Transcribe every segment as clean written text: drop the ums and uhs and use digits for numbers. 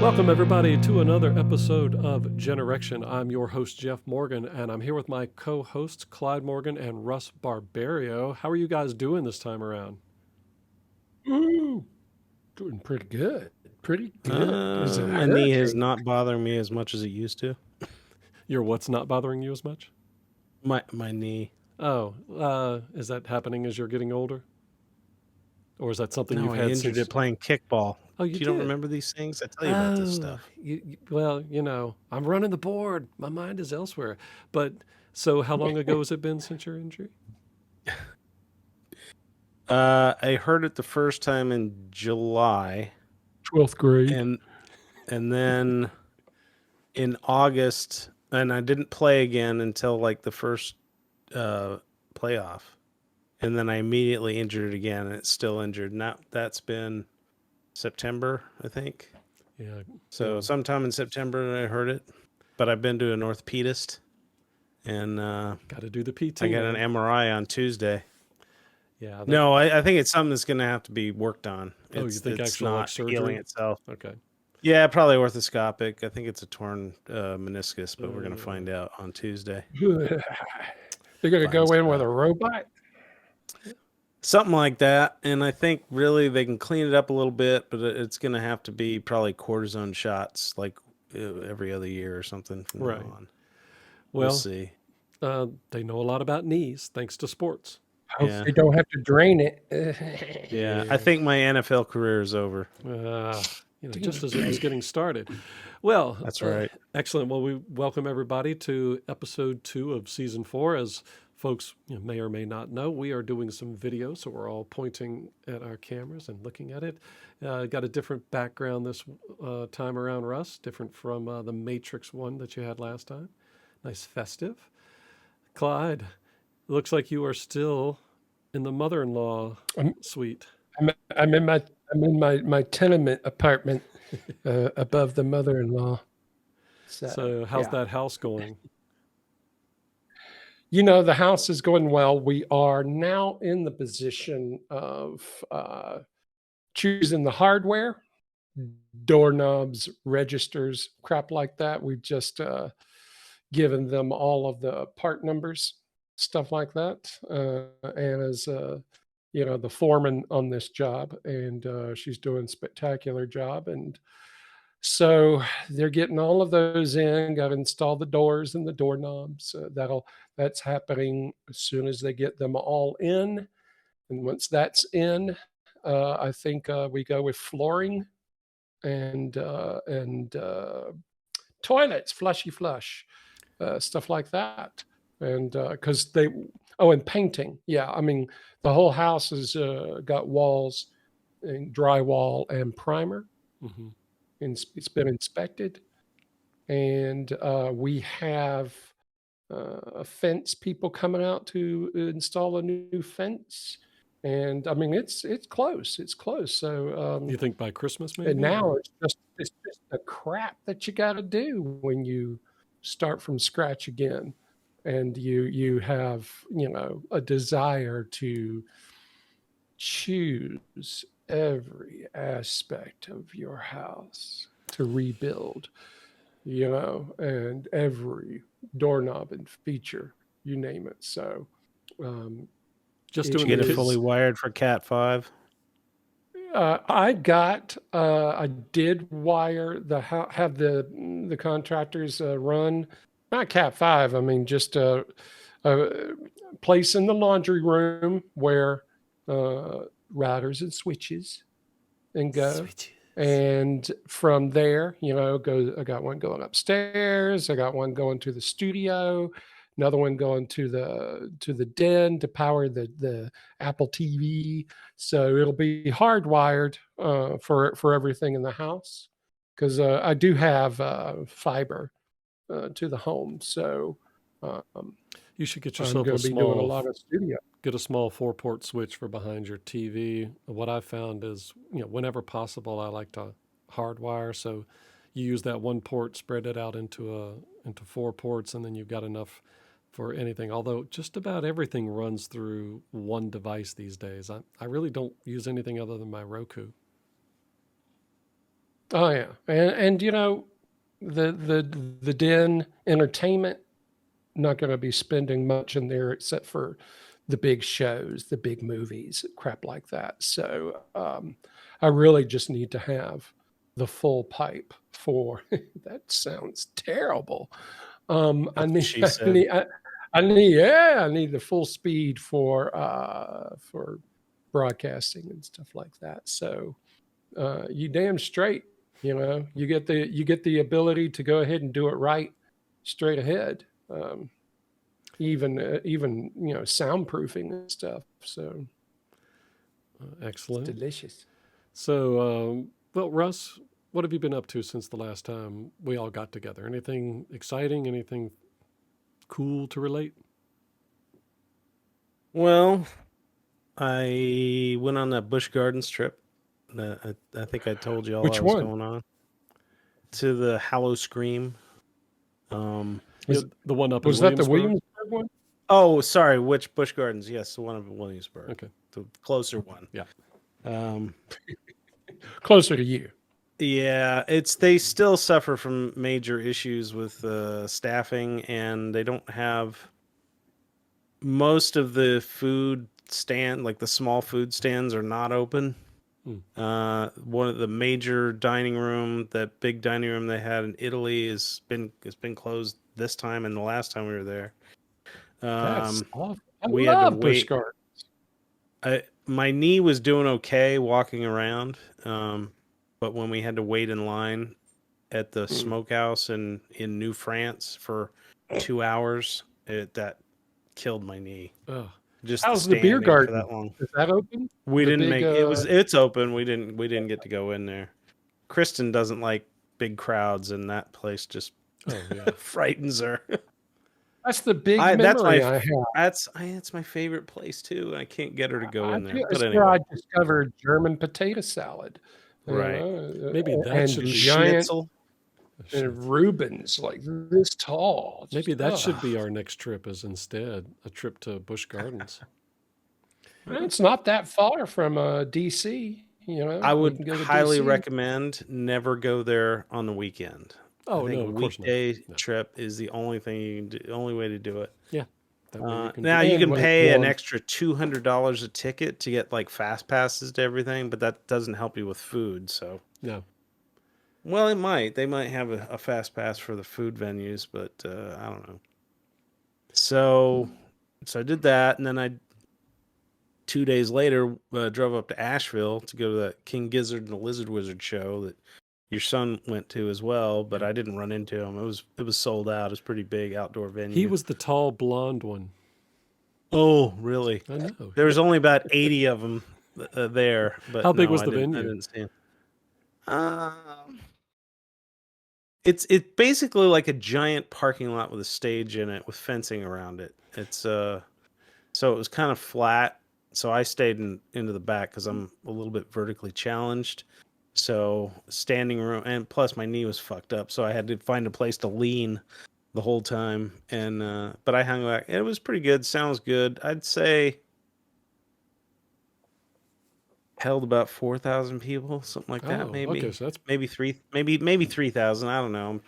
Welcome, everybody, to another episode of GenerXtion. I'm your host, Jeff Morgan, and I'm here with my co-hosts, Clyde Morgan and Russ Barberio. How are you guys doing this time around? Ooh, doing pretty good. Pretty good. Is it a My knee is hurricane? not bothering me as much as it used to. Your what's not bothering you as much? My knee. Oh, is that happening as you're getting older? Or is that something No, you've I had injured since... it playing kickball. Oh, you You don't did? remember these things? I tell you about this Oh, stuff. well, I'm running the board. My mind is elsewhere. But so how long ago has it been since your injury? I heard it the first time in July, 12th grade. and then in August, and I didn't play again until like the first playoff, and then I immediately injured it again, and it's still injured. Now that's been September, I think. Yeah. So sometime in September I heard it, but I've been to an orthopedist, and Got to do the PT. I got man. an MRI on Tuesday. Yeah. No, I think it's something that's going to have to be worked on. Oh, you think it's actual, like, not surgery? healing itself. Okay. Yeah, probably orthoscopic. I think it's a torn meniscus, but we're going to find out on Tuesday. They're going to go in with a robot? Something like that. And I think really they can clean it up a little bit, but it's going to have to be probably cortisone shots like every other year or something from Right. now on. Well, We'll see. They know a lot about knees thanks to sports. Hopefully don't have to drain it. Yeah, I think my NFL career is over. Just as it was getting started. Well, That's right. Excellent. Well, we welcome everybody to episode 2 of season 4. As folks may or may not know, we are doing some video, so we're all pointing at our cameras and looking at it. Got a different background this time around, Russ, different from the Matrix one that you had last time. Nice festive. Clyde, looks like you are still in the mother-in-law suite. I'm in my tenement apartment above the mother-in-law. So how's that house going? The house is going well. We are now in the position of choosing the hardware, doorknobs, registers, crap like that. We've just given them all of the part numbers, stuff like that. And as the foreman on this job, and she's doing a spectacular job. And so they're getting all of those in. Got to install the doors and the doorknobs. That's happening as soon as they get them all in. And once that's in, I think we go with flooring and toilets, flushy flush, stuff like that. And because and painting. Yeah, I mean, the whole house has got walls and drywall and primer. Mm-hmm. And it's been inspected. And we have fence people coming out to install a new fence. And I mean, it's close. It's close. So you think by Christmas, maybe? And now it's just the crap that you got to do when you start from scratch again, and you have a desire to choose every aspect of your house to rebuild, and every doorknob and feature, you name it. So just Did doing you get it fully wired for Cat 5? I did wire have the contractors run, not Cat 5. I mean, just a place in the laundry room where routers and switches and go. And from there, I got one going upstairs. I got one going to the studio. Another one going to the den to power the Apple TV. So it'll be hardwired for everything in the house, because I do have fiber to the home. So you should get I'm yourself going a to be doing a small lot of studio. get a small 4-port switch for behind your TV. What I found is, whenever possible, I like to hardwire. So you use that one port, spread it out into 4 ports, and then you've got enough for anything. Although just about everything runs through one device these days. I really don't use anything other than my Roku. Oh yeah, and you know, the Den Entertainment not going to be spending much in there except for the big shows, the big movies, crap like that. So I really just need to have the full pipe for that. Sounds terrible. I That's what need, she said. I need the full speed for broadcasting and stuff like that. So you damn straight, you know, you get the ability to go ahead and do it right straight ahead. Even you know, soundproofing and stuff. So it's Excellent. delicious. So, well, Russ, what have you been up to since the last time we all got together? Anything exciting? Anything cool to relate? Well, I went on that Busch Gardens trip. I think I told you all I Which was one going on to the Hallow Scream. Yeah, was? the one up in Was that the Williamsburg. Williamsburg one? Oh, sorry, which Busch Gardens? Yes, the one in Williamsburg, Okay. the closer one. Yeah. Um, Closer to you. yeah, they still suffer from major issues with staffing, and they don't have most of the food stand, like the small food stands, are not open. One of the major dining room, that big dining room they had in Italy, has been closed this time and the last time we were there. That's awful. I We had to love Busch wait. Gardens. My knee was doing okay walking around, but when we had to wait in line at the smokehouse in New France for 2 hours, that killed my knee. Oh, Just to How's the stand beer there for garden? that long. Is that open? We The didn't big make it. It's open. We didn't get to go in there. Kristen doesn't like big crowds, and that place just oh yeah. frightens her. that's the big That's memory I have. it's my favorite place too, and I can't get her to go I in there. feel But it's where anyway, I discovered German potato salad. You right. know, Maybe that and should be giant Schnitzel. Reubens like this tall. Maybe Just, that should be our next trip. Is instead a trip to Busch Gardens. It's not that far from DC. You know, I we would can go to highly DC. recommend never go there on the weekend. I Oh think no, of course not. weekday No. trip is the only thing you can do, the only way to do it. Yeah. That way you can Now do you And can when pay an one, extra $200 a ticket to get like fast passes to everything, but that doesn't help you with food. So, no. well, it might. They might have a fast pass for the food venues, but I don't know. So I did that, and then 2 days later drove up to Asheville to go to that King Gizzard and the Lizard Wizard show that your son went to as well, but I didn't run into him. It was sold out. It was a pretty big outdoor venue. He was the tall blonde one. Oh, really? I know. There was only about 80 of them there, but How big no, was the I venue? didn't see him. It's basically like a giant parking lot with a stage in it with fencing around it. It's so it was kind of flat. So I stayed into the back because I'm a little bit vertically challenged. So standing room, and plus my knee was fucked up, so I had to find a place to lean the whole time. And but I hung back. It was pretty good. Sounds good. I'd say held about 4,000 people, something like that. Oh, Maybe okay. So that's maybe 3,000. I don't know.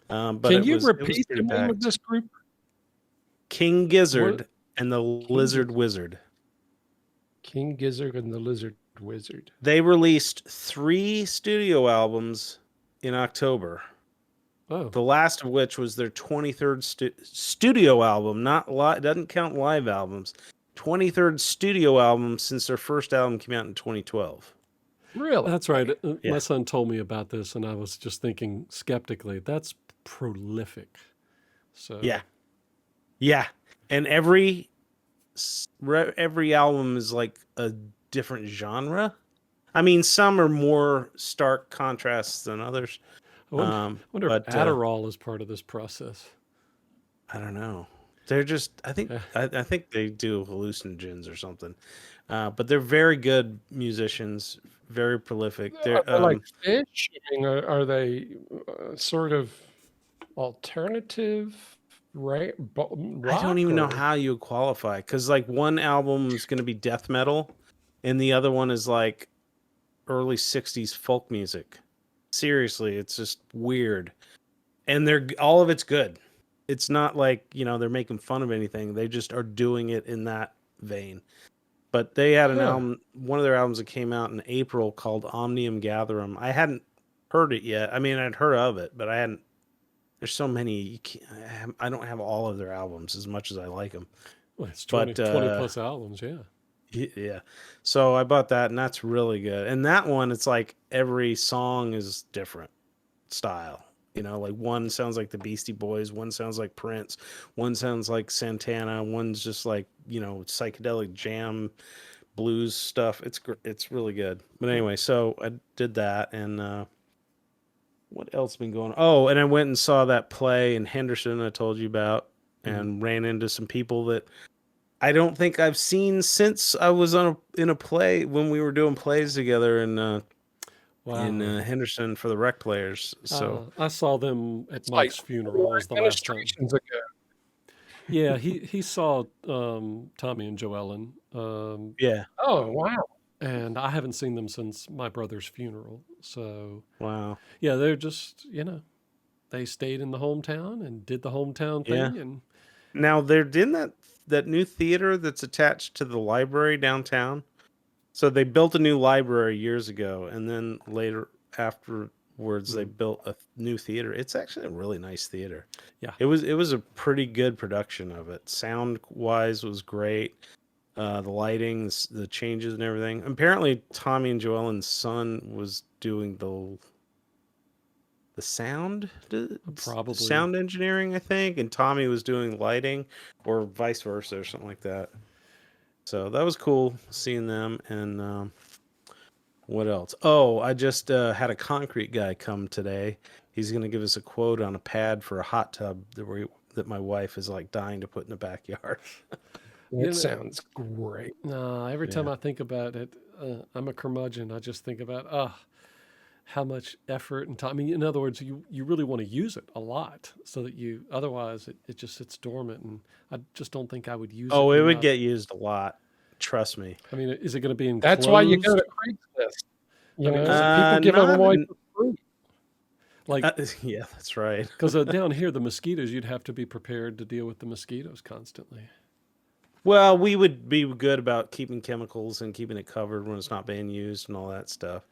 But can it you was repeat pretty the name of packed. this group? King What? Gizzard and the King Lizard Gizzard. Wizard. King Gizzard and the Lizard Wizard. They released 3 studio albums in October. oh The last of which was their 23rd studio album, not doesn't count live albums. 23rd studio album since their first album came out in 2012. Really? that's right. My Yeah. son told me about this, and I was just thinking skeptically. That's prolific. So Yeah. Yeah. And every album is like a different genre. I mean, some are more stark contrasts than others. I wonder if But Adderall is part of this process. I don't know. They're just. I think. Yeah. I think they do hallucinogens or something. But they're very good musicians. Very prolific. Are They're. they like fish? I mean, are they sort of alternative, right? I don't even know Rock or how you would qualify, because like one album is going to be death metal, and the other one is like early '60s folk music. Seriously, it's just weird. And all of it's good. It's not like, they're making fun of anything. They just are doing it in that vein. But they had an album, one of their albums that came out in April called Omnium Gatherum. I hadn't heard it yet. I mean, I'd heard of it, but I hadn't. There's so many. I don't have all of their albums as much as I like them. Well, it's 20 plus albums, yeah. Yeah. So I bought that, and that's really good. And that one, it's like every song is different style. Like one sounds like the Beastie Boys, one sounds like Prince, one sounds like Santana, one's just like, psychedelic jam blues stuff. It's really good. But anyway, so I did that, and what else been going on? Oh, and I went and saw that play in Henderson I told you about, and ran into some people that I don't think I've seen since I was in a play when we were doing plays together in Henderson for the rec players. So I saw them at It's Mike's like funeral was the last time. administrations ago. Yeah, he saw Tommy and Joellen. yeah. Oh, wow. And I haven't seen them since my brother's funeral. So Wow. yeah, they're just, they stayed in the hometown and did the hometown thing. Yeah. And Now they're in that new theater that's attached to the library downtown. So they built a new library years ago, and then later afterwards they built a new theater. It's actually a really nice theater. Yeah. It was a pretty good production of it. Sound wise was great. The lighting, the changes and everything. Apparently Tommy and Joellen's son was doing the sound, Probably. sound engineering, I think, and Tommy was doing lighting, or vice versa, or something like that. So that was cool seeing them. And what else? Oh, I just had a concrete guy come today. He's going to give us a quote on a pad for a hot tub that my wife is like dying to put in the backyard. It sounds great. Every time I think about it, I'm a curmudgeon. I just think about, how much effort and time. I mean, in other words, you really want to use it a lot so that otherwise it just sits dormant. And I just don't think I would use it. Oh, it would get used a lot. Trust me. I mean, is it going to be enclosed? That's why you go to Craigslist. People give them away for free. Like, yeah, that's right. Because down here, the mosquitoes, you'd have to be prepared to deal with the mosquitoes constantly. Well, we would be good about keeping chemicals and keeping it covered when it's not being used and all that stuff.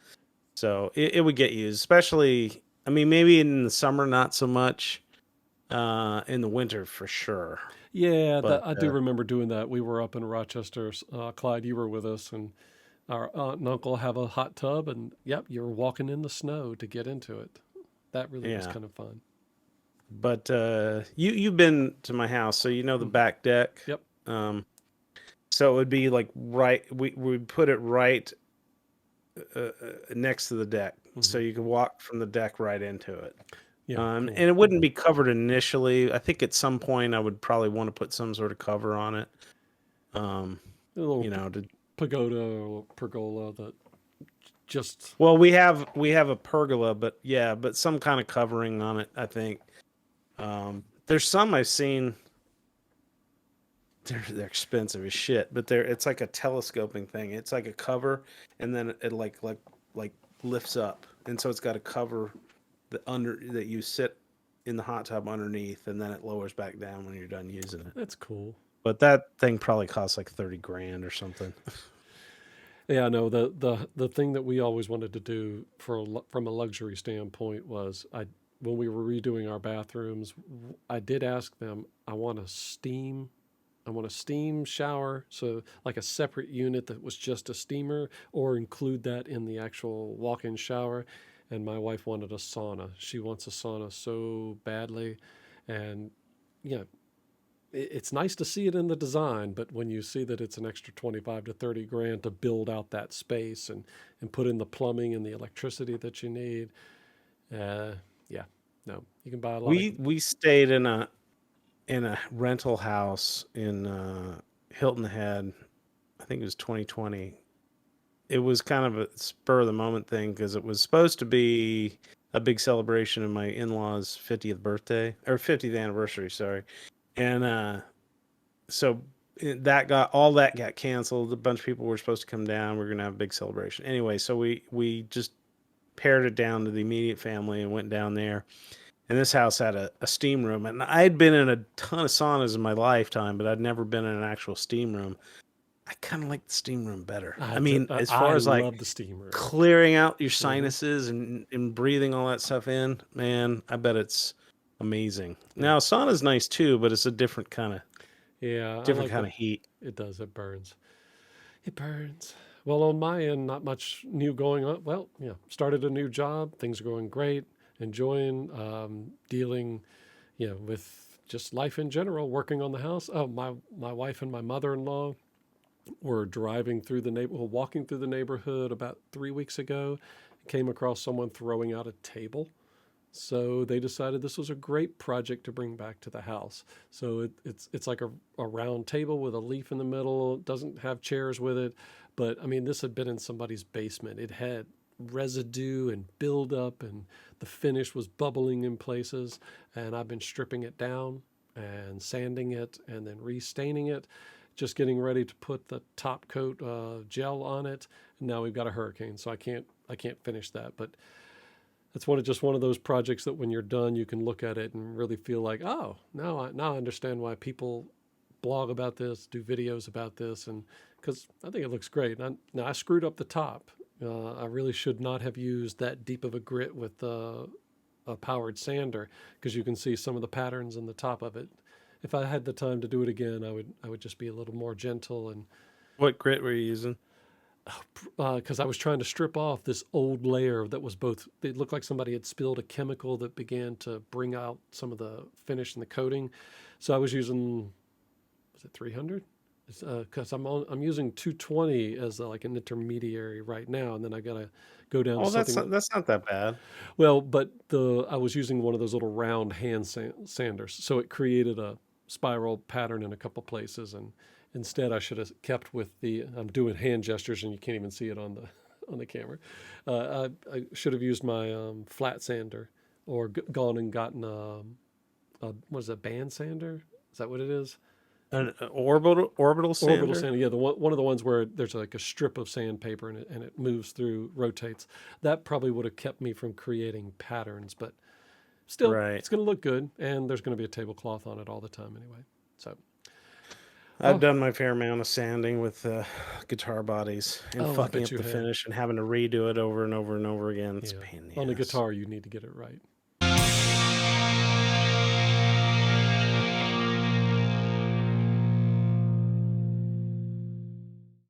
So it would get used, especially, I mean, maybe in the summer, not so much. In the winter, for sure. Yeah, I do remember doing that. We were up in Rochester. Clyde, you were with us, and our aunt and uncle have a hot tub, and yep, you were walking in the snow to get into it. That really was kind of fun. But you've been to my house, so you know the back deck. Yep. So it would be like we would put it right next to the deck, so you could walk from the deck right into it. Yeah, cool. And it wouldn't be covered initially. I think at some point I would probably want to put some sort of cover on it. A little pagoda or pergola that just. Well, we have a pergola, but some kind of covering on it, I think. There's some I've seen. They're expensive as shit, but it's like a telescoping thing. It's like a cover, and then it like lifts up, and so it's got a cover that you sit in the hot tub underneath, and then it lowers back down when you're done using it. That's cool. But that thing probably costs like $30,000 or something. Yeah, no. The thing that we always wanted to do from a luxury standpoint was when we were redoing our bathrooms, I did ask them, I want a steam shower, so like a separate unit that was just a steamer, or include that in the actual walk-in shower. And my wife wanted a sauna. She wants a sauna so badly. And, it's nice to see it in the design, but when you see that it's an extra 25 to 30 grand to build out that space and put in the plumbing and the electricity that you need, no, you can buy a lot. We stayed in a rental house in Hilton Head. I think it was 2020. It was kind of a spur of the moment thing because it was supposed to be a big celebration of my in-laws' 50th birthday or 50th anniversary, sorry. And so that got canceled. A bunch of people were supposed to come down. We were going to have a big celebration. Anyway, so we just pared it down to the immediate family and went down there. And this house had a steam room. And I'd been in a ton of saunas in my lifetime, but I'd never been in an actual steam room. I kind of like the steam room better. I mean, as far I as like love the steam room. clearing out your Mhm. sinuses and breathing all that stuff in, man, I bet it's amazing. Yeah. Now, sauna's nice too, but it's a different kind Yeah, I of like the, heat. it does, it burns. It burns. Well, on my end, not much new going on. Well, yeah, started a new job. Things are going great. Enjoying dealing, with just life in general. Working on the house. Oh, my wife and my mother-in-law were driving through walking through the neighborhood about 3 weeks ago. Came across someone throwing out a table. So they decided this was a great project to bring back to the house. So it's like a round table with a leaf in the middle. It doesn't have chairs with it, but I mean this had been in somebody's basement. It had residue and buildup, and the finish was bubbling in places. And I've been stripping it down and sanding it and then restaining it, just getting ready to put the top coat gel on it. And now we've got a hurricane, so I can't finish that, but it's one of those projects that when you're done, you can look at it and really feel like, oh, now I understand why people blog about this, do videos about this, and because I think it looks great. Now I screwed up the top. I really should not have used that deep of a grit with a powered sander, because you can see some of the patterns in the top of it. If I had the time to do it again, I would just be a little more gentle and What grit were you using? because I was trying to strip off this old layer that was both, it looked like somebody had spilled a chemical that began to bring out some of the finish and the coating. So I was using, was it 300? Because I'm using 220 as like an intermediary right now, and then I gotta go down to Oh, something. that's not that bad. Well, but I was using one of those little round hand sanders, so it created a spiral pattern in a couple places, and instead I should have kept with the. I'm doing hand gestures, and you can't even see it on the on the camera. I should have used my flat sander, or gone and gotten what is that, band sander? Is that what it is? An orbital Orbital sander? sander, yeah, one of the ones where there's like a strip of sandpaper and it moves through, rotates. That probably would have kept me from creating patterns, but still, Right. it's going to look good, and there's going to be a tablecloth on it all the time anyway. So, I've oh, done my fair amount of sanding with guitar bodies and I fucking bet up you the have. finish and having to redo it over and over and over again. It's a Yeah, pain in the on the ass. guitar, you need to get it right.